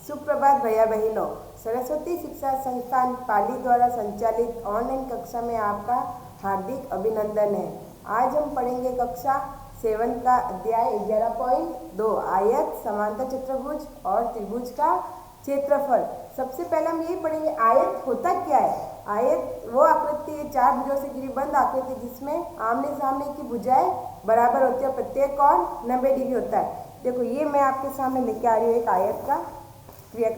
सुप्रभात भैया बहनों। सरस्वती शिक्षा संस्थान पाली द्वारा संचालित ऑनलाइन कक्षा में आपका हार्दिक अभिनंदन है। आज हम पढ़ेंगे कक्षा 7 का अध्याय 11.2 आयत, समांतर चतुर्भुज और त्रिभुज का क्षेत्रफल। सबसे पहले हम यही पढ़ेंगे आयत होता क्या है। आयत वो आकृति है, चार भुजों से घिरी बंद आकृति जिसमें आमने सामने की भुजाएं बराबर होती है, प्रत्येक कोण 90 डिग्री होता है। देखो ये मैं आपके सामने लेके आ रही हूँ एक आयत का क्रिया।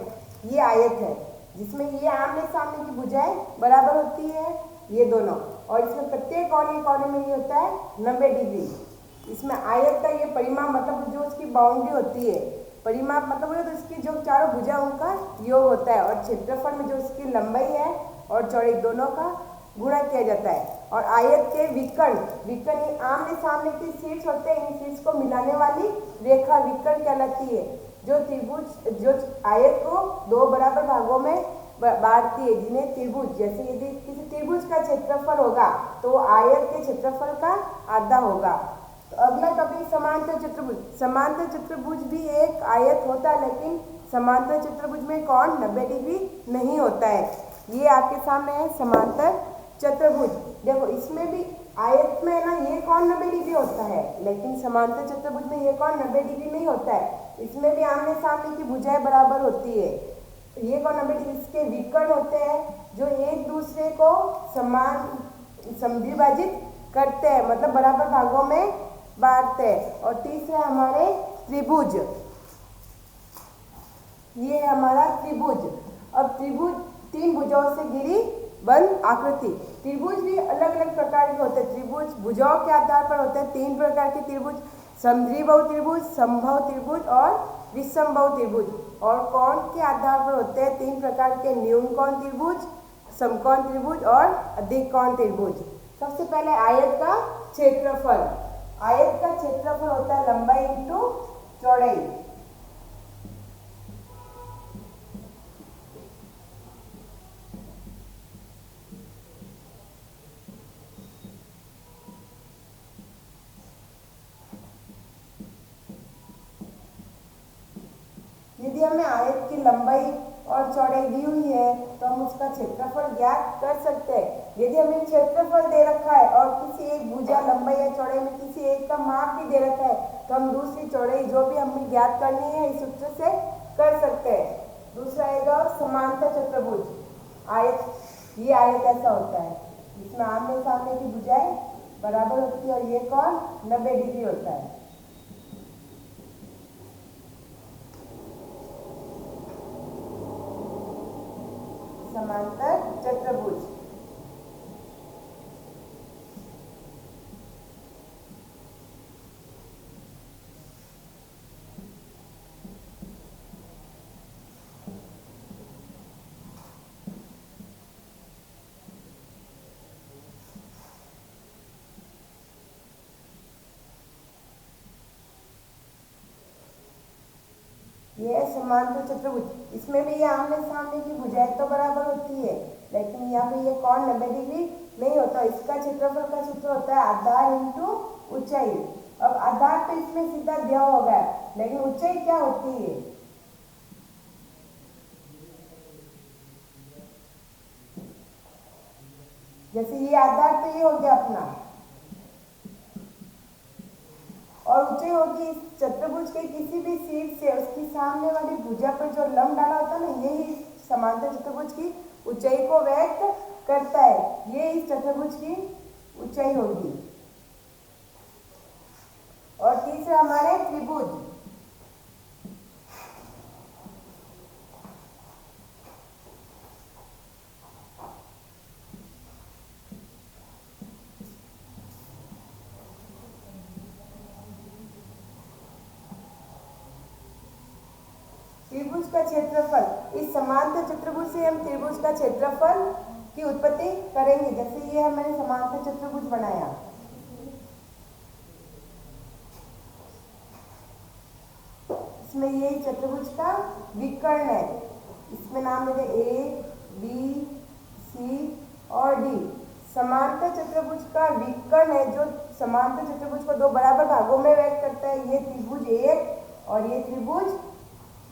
ये आयत है जिसमें ये आमने सामने की भुजाएं बराबर होती है, ये दोनों, और इसमें प्रत्येक कोने में ये होता है 90 डिग्री। इसमें आयत का ये परिमाप मतलब जो उसकी बाउंड्री होती है, परिमाप मतलब तो इसकी जो चारों भुजा उनका योग होता है, और क्षेत्रफल में जो इसकी लंबाई है और चौड़ाई दोनों का गुणा किया जाता है। और आयत के विकर्ण आमने सामने की शीर्ष होते हैं, इन शीर्ष को मिलाने वाली रेखा विकर्ण कहलाती है, जो आयत को दो बराबर भागों में बांटती है, जिन्हें त्रिभुज। जैसे यदि किसी त्रिभुज का क्षेत्रफल होगा तो आयत के क्षेत्रफल का आधा होगा। तो अगला टॉपिक समांतर चतुर्भुज। समांतर चतुर्भुज भी एक आयत होता है, लेकिन समांतर चतुर्भुज में कोण 90 डिग्री नहीं होता है। ये आपके सामने है समांतर चतुर्भुज। देखो इसमें भी आयत में ना ये कोण 90 डिग्री होता है, लेकिन समांतर चतुर्भुज में ये कोण 90 डिग्री नहीं होता है। इसमें भी आमने सामने की भुजाएं बराबर होती है। ये कोण 90 डिग्री, इसके विकर्ण होते हैं जो एक दूसरे को समान समद्विभाजित करते हैं, मतलब बराबर भागों में बांटते हैं। और तीसरा हमारे त्रिभुज, ये हमारा त्रिभुज। अब त्रिभुज तीन भुजाओं से घिरी बंद आकृति। त्रिभुज भी अलग अलग प्रकार के होते हैं। त्रिभुज भुजाओं के आधार पर होते हैं। तीन प्रकार के त्रिभुज, समद्विबाहु त्रिभुज, समबाहु त्रिभुज और विषमबाहु त्रिभुज। और कोण के आधार पर होते हैं तीन प्रकार के, न्यून कोण त्रिभुज, समकोण त्रिभुज और अधिक कोण त्रिभुज। सबसे पहले आयत का क्षेत्रफल। आयत का क्षेत्रफल होता है लंबाई इंटू चौड़ाई। यदि हमें आयत की लंबाई और चौड़ाई दी हुई है तो हम उसका क्षेत्रफल ज्ञात कर सकते हैं। यदि हमें क्षेत्रफल दे रखा है और किसी एक भुजा लंबाई या चौड़ाई में किसी एक का माप भी दे रखा है, तो हम दूसरी चौड़ाई जो भी हमें ज्ञात करनी है इस सूत्र से कर सकते हैं। दूसरा आएगा समांतर चतुर्भुज। आयत, ये आयत ऐसा होता है जिसमें आमने सामने की भुजाएं बराबर होती है और ये कोण 90 डिग्री होता है। समांतर चतुर्भुज। यह समांतर चतुर्भुज। इसमें भी ये आमने सामने की भुजाएं तो बराबर होती है, लेकिन यहाँ पे ये कोण 90 डिग्री नहीं होता। इसका क्षेत्रफल का सूत्र होता है आधार इंटू ऊंचाई। अब आधार तो इसमें सीधा दिया होगा, लेकिन ऊंचाई क्या होती है? जैसे ये आधार तो ये हो गया अपना, और ऊंचाई होगी इस चतुर्भुज के किसी भी शीर्ष से उसकी सामने वाली भुजा पर जो लंब डाला होता है ना, यही समांतर चतुर्भुज की ऊंचाई को व्यक्त करता है। ये इस चतुर्भुज की ऊंचाई होगी। और तीसरा हमारे त्रिभुज। त्रिभुज का क्षेत्रफल, इस समांतर चतुर्भुज से हम त्रिभुज का क्षेत्रफल की उत्पत्ति करेंगे। जैसे ये हमने समांतर चतुर्भुज बनाया, इसमें ये चतुर्भुज का विकर्ण है। इसमें नाम दे ए, बी, सी और डी। समांतर चतुर्भुज का विकर्ण है जो समांतर चतुर्भुज को दो बराबर भागों में व्यक्त करता है। ये त्रिभुज 1 और ये त्रिभुज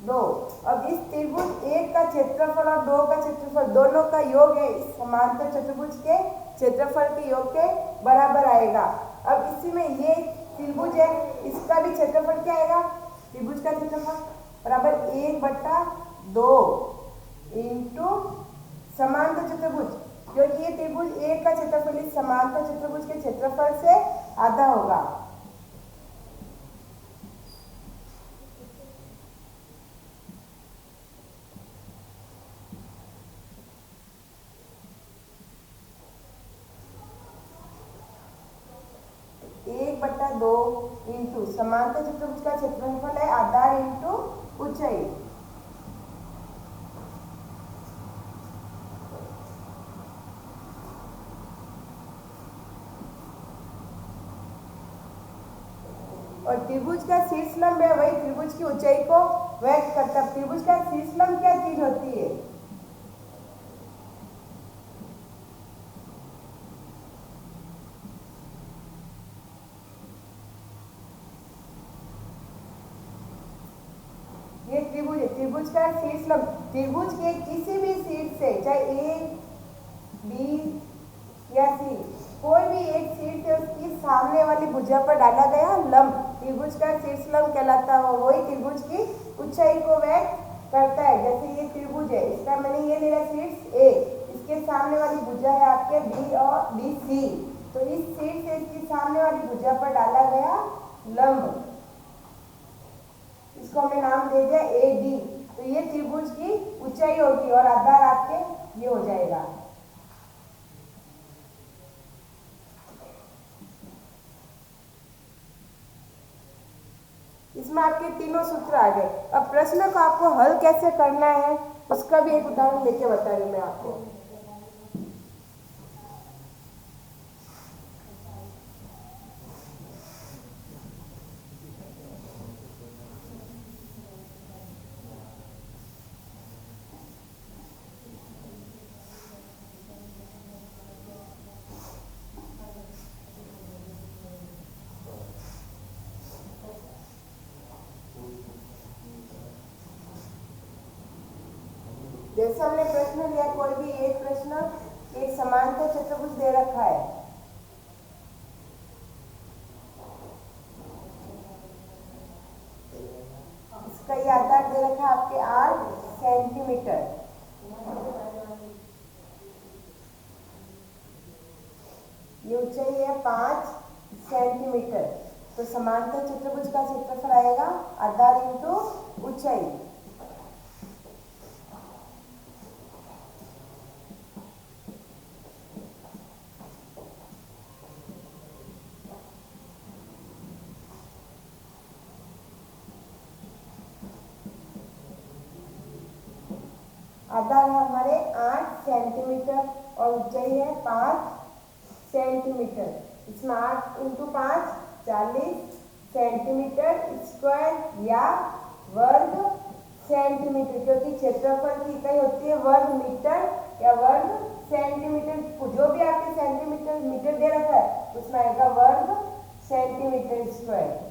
2। अब इस त्रिभुज 1 का क्षेत्रफल और 2 का क्षेत्रफल दोनों का योग है इस समांतर चतुर्भुज के क्षेत्रफल के योग के बराबर आएगा। अब इसी में ये त्रिभुज है, इसका भी क्षेत्रफल क्या आएगा, त्रिभुज का क्षेत्रफल बराबर 1/2 इंटू समांतर चतुर्भुज, क्योंकि ये त्रिभुज 1 का क्षेत्रफल इस समांतर चतुर्भुज के क्षेत्रफल से आधा होगा। एक बट्टा 2 इंटू समांतर चतुर्भुज का क्षेत्रफल है आधार इंटू ऊंचाई। और त्रिभुज का शीर्ष लंब है वही त्रिभुज की ऊंचाई को व्यक्त करता है। त्रिभुज का शीर्ष लंब क्या चीज होती है, ये त्रिभुज है। त्रिभुज का शीर्ष लंब त्रिभुज के किसी भी शीर्ष से, चाहे ए बी या सी, कोई भी एक शीर्ष है उसकी सामने वाली भुजा पर डाला गया लंब त्रिभुज का शीर्ष लंब कहलाता है। वही त्रिभुज की ऊंचाई को व्यक्त करता है। जैसे ये त्रिभुज है, इसका मैंने ये ले लिया शीर्ष ए, इसके सामने वाली भुजा है आपके बी और बी सी, तो इस शीर्ष से इसकी सामने वाली भुजा पर डाला गया लंब, इसको हमने नाम दे दिया ए डी। तो ये त्रिभुज की ऊंचाई होगी और आधार आपके ये हो जाएगा। इसमें आपके तीनों सूत्र आ गए। अब प्रश्न को आपको हल कैसे करना है उसका भी एक उदाहरण लेके बता रही हूँ मैं आपको। जैसे हमने प्रश्न लिया, कोई भी एक प्रश्न एक समांतर चतुर्भुज दे रखा है, इसका ये आधार दे रखा है आपके 8 सेंटीमीटर, ये ऊंचाई है 5 सेंटीमीटर। तो समांतर चतुर्भुज का क्षेत्रफल आएगा आधार इंटू ऊंचाई। आधार है हमारे 8 सेंटीमीटर और ऊंचाई है 5 सेंटीमीटर। इसमें 8 इंटू 5 40 सेंटीमीटर स्क्वायर या वर्ग सेंटीमीटर, क्योंकि क्षेत्रफल की इकाई होती है वर्ग मीटर या वर्ग सेंटीमीटर। जो भी आपके सेंटीमीटर मीटर दे रखा है उसमें आएगा वर्ग सेंटीमीटर स्क्वायर।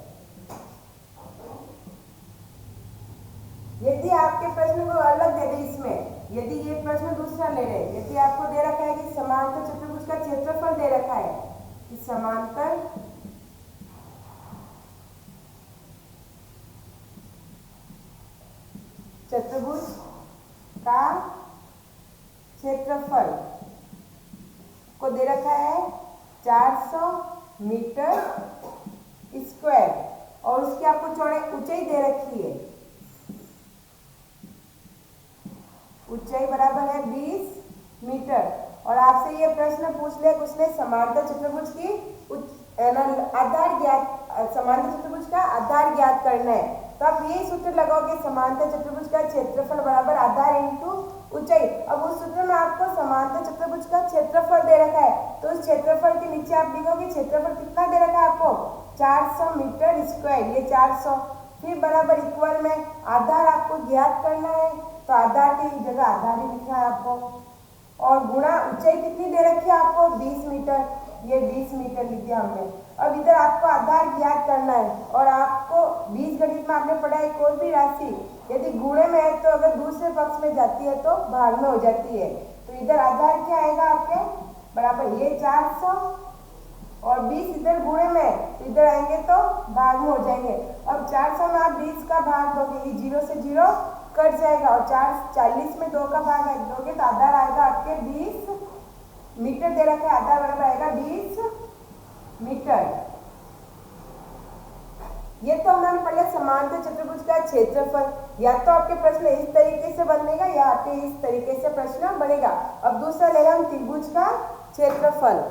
यदि आपके प्रश्न को अलग दे दे, इसमें यदि ये प्रश्न दूसरा ले रहे, यदि आपको दे रखा है कि समांतर चतुर्भुज का क्षेत्रफल दे रखा है कि समांतर चतुर्भुज का क्षेत्रफल को दे रखा है 400 मीटर स्क्वायर और उसकी आपको चौड़ाई ऊंचाई दे रखी है, ऊंचाई बराबर है 20 मीटर। और आपसे ये प्रश्न पूछ लिया कि उसने समांतर चतुर्भुज की आधार ज्ञात, समांतर चतुर्भुज का आधार ज्ञात करना है, तो आप ये सूत्र लगाओगे समांतर चतुर्भुज का क्षेत्रफल बराबर आधार इंटू ऊंचाई। अब उस सूत्र में आपको समांतर चतुर्भुज का क्षेत्रफल दे रखा है, तो उस क्षेत्रफल के नीचे आप लिखोगे क्षेत्रफल कितना दे रखा है आपको 400 मीटर स्क्वायर, ये 400, फिर बराबर इक्वल में आधार आपको ज्ञात करना है, तो आधार की जगह आधार ही लिखना है आपको, और गुणा ऊंचाई कितनी दे रखी है आपको 20 मीटर, ये 20 मीटर लिख दिया हमने। अब इधर आपको आधार ज्ञात करना है और आपको बीजगणित में आपने पढ़ा है कोई भी राशि यदि गुणे में है तो अगर दूसरे पक्ष में जाती है तो भाग में हो जाती है। तो इधर आधार क्या आएगा आपके बराबर ये 400 और 20 इधर गुणे में है तो इधर आएंगे तो भाग में हो जाएंगे। अब 400 में आप 20 का भाग दोगे, ये 0 से 0 कट जाएगा और 40 में 2 का भाग दोगे तो आधार आएगा आपके 20 मीटर दे रखा है, आधार बराबर आएगा 20 मीटर। ये तो हमने पढ़ा समांतर चतुर्भुज का क्षेत्रफल। या तो आपके प्रश्न इस तरीके से बनेगा या आपके इस तरीके से प्रश्न बनेगा। अब दूसरा लेगा हम त्रिभुज का क्षेत्रफल।